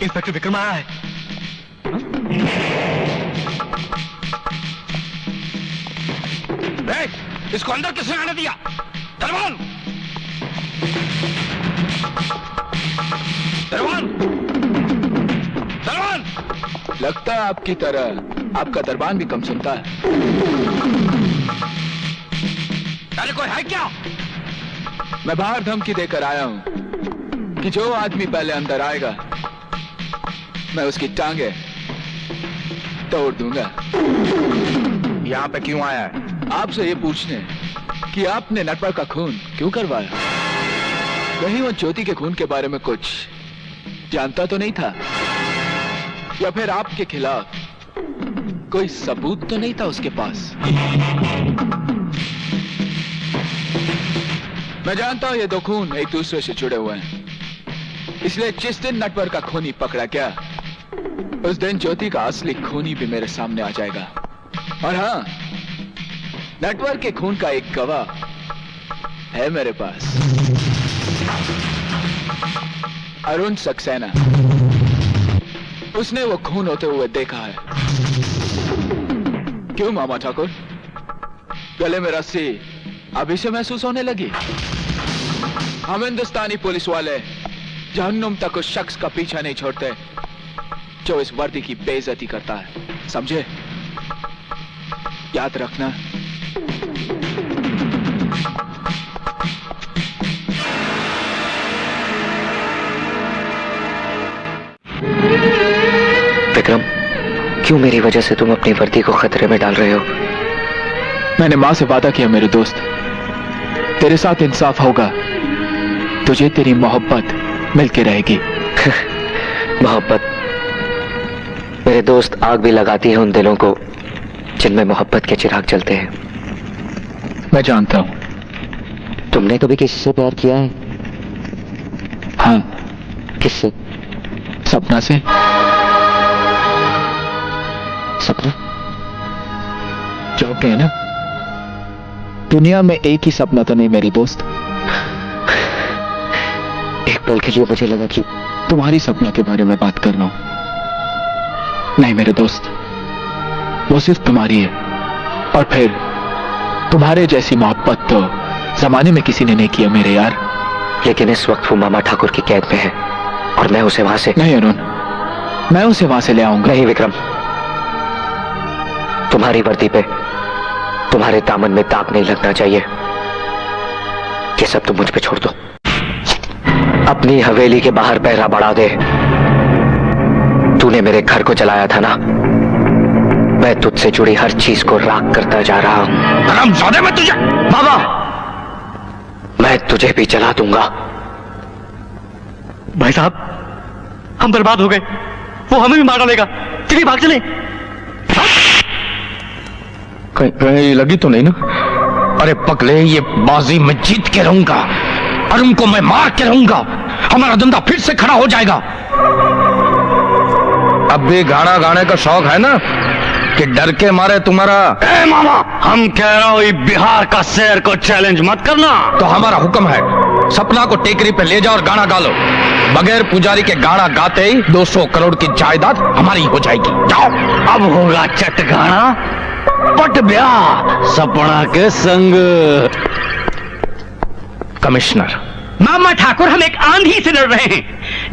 Inspector Vikram आया है। इसको अंदर किसने आने दिया? दरबान! दरबान! दरबान! लगता है आपकी तरह आपका दरबान भी कम सुनता है। अरे कोई है क्या? मैं बाहर धमकी देकर आया हूं कि जो आदमी पहले अंदर आएगा मैं उसकी टांगे तोड़ दूंगा। यहाँ पे क्यों आया है? आपसे ये पूछने कि आपने नटवर का खून क्यों करवाया? कहीं वो ज्योति के खून के बारे में कुछ जानता तो नहीं था, या फिर आपके खिलाफ कोई सबूत तो नहीं था उसके पास? मैं जानता हूं ये दो खून एक दूसरे से जुड़े हुए हैं, इसलिए जिस दिन नटवर का खूनी पकड़ा गया उस दिन ज्योति का असली खूनी भी मेरे सामने आ जाएगा। और हाँ, नटवर के खून का एक गवाह है मेरे पास, अरुण सक्सेना। उसने वो खून होते हुए देखा है। क्यों मामा ठाकुर, गले में रस्सी अभी से महसूस होने लगी? हम हिंदुस्तानी पुलिस वाले जहन्नुम तक उस शख्स का पीछा नहीं छोड़ते जो इस वर्दी की बेइज्जती करता है, समझे? याद रखना। विक्रम, क्यों मेरी वजह से तुम अपनी वर्दी को खतरे में डाल रहे हो? मैंने मां से वादा किया मेरे दोस्त, तेरे साथ इंसाफ होगा, तुझे तेरी मोहब्बत मिलके रहेगी। मोहब्बत? मेरे दोस्त, आग भी लगाती है उन दिलों को जिनमें मोहब्बत के चिराग जलते हैं। मैं जानता हूं। तुमने कभी किसी से प्यार किया है? हाँ। किससे? सपना से। सपना? जो कहे ना, दुनिया में एक ही सपना तो नहीं मेरी दोस्त। एक पल के लिए मुझे लगा कि तुम्हारी सपना के बारे में बात कर रहा हूं। नहीं मेरे दोस्त, वो सिर्फ तुम्हारी है, और फिर तुम्हारे जैसी मोहब्बत तो जमाने में किसी ने नहीं किया मेरे यार। लेकिन इस वक्त वो मामा ठाकुर की कैद में है और मैं उसे वहां से... नहीं अरुण, मैं उसे वहां से ले आऊंगा। नहीं विक्रम, तुम्हारी वर्दी पे, तुम्हारे दामन में दाग नहीं लगना चाहिए। ये सब तुम मुझ पे छोड़ दो। अपनी हवेली के बाहर पहरा बढ़ा दे। तूने मेरे घर को जलाया था ना, मैं तुझसे जुड़ी हर चीज को राख करता जा रहा हूं। हरामजादे, मैं तुझे... बाबा, मैं तुझे भी जला दूंगा। भाई साहब, हम बर्बाद हो गए, वो हमें भी मार डालेगा। चलिए भाग चले। कहीं लगी तो नहीं ना? अरे पगले, ये बाजी मैं जीत के रहूंगा और उनको मैं मार के रहूंगा। हमारा धंधा फिर से खड़ा हो जाएगा। अब भी गाना गाने का शौक है ना, कि डर के मारे तुम्हारा... ए मामा, हम कह रहा हूं, बिहार का शेर को चैलेंज मत करना। तो हमारा हुक्म है, सपना को टेकरी पे ले जाओ और गाना गा लो। बगैर पुजारी के गाना गाते ही 200 करोड़ की जायदाद हमारी हो जाएगी। जाओ। अब होगा चट गाना, पट ब्याह सपना के संग। कमिश्नर, मामा ठाकुर, हम एक आंधी से लड़ रहे हैं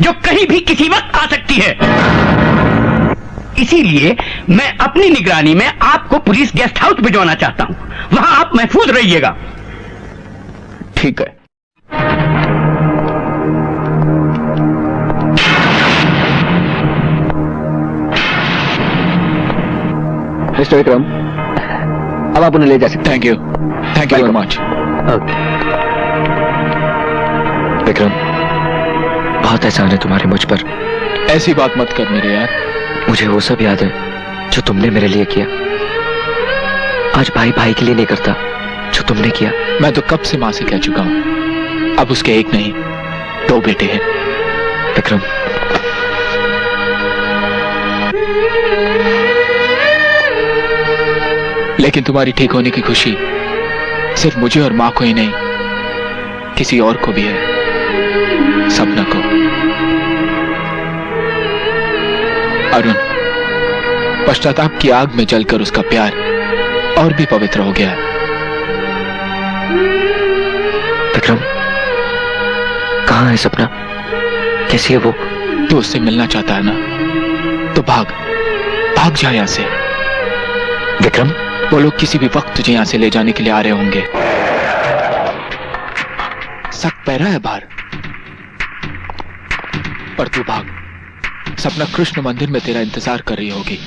जो कहीं भी किसी वक्त आ सकती है। इसीलिए मैं अपनी निगरानी में आपको पुलिस गेस्ट हाउस भिजवाना चाहता हूं। वहां आप महफूज रहिएगा। ठीक है। मिस्टर विक्रम, अब आप उन्हें ले जा सकते। Thank you very much. Vikram, बहुत एहसान है तुम्हारे मुझ पर। ऐसी बात मत कर मेरे यार। मुझे वो सब याद है जो तुमने मेरे लिए किया। आज भाई भाई के लिए नहीं करता जो तुमने किया। मैं तो कब से मां से कह चुका हूं, अब उसके एक नहीं 2 बेटे हैं। विक्रम, लेकिन तुम्हारी ठीक होने की खुशी सिर्फ मुझे और मां को ही नहीं, किसी और को भी है, सपना को। अरुण, पश्चाताप की आग में जलकर उसका प्यार और भी पवित्र हो गया। विक्रम, कहाँ है सपना? कैसी है वो? तू उससे मिलना चाहता है ना, तो भाग भाग जा यहां से। विक्रम, वो लोग किसी भी वक्त तुझे यहां से ले जाने के लिए आ रहे होंगे। सख्त पैरा है बाहर, पर तू भाग। सपना कृष्ण मंदिर में तेरा इंतजार कर रही होगी।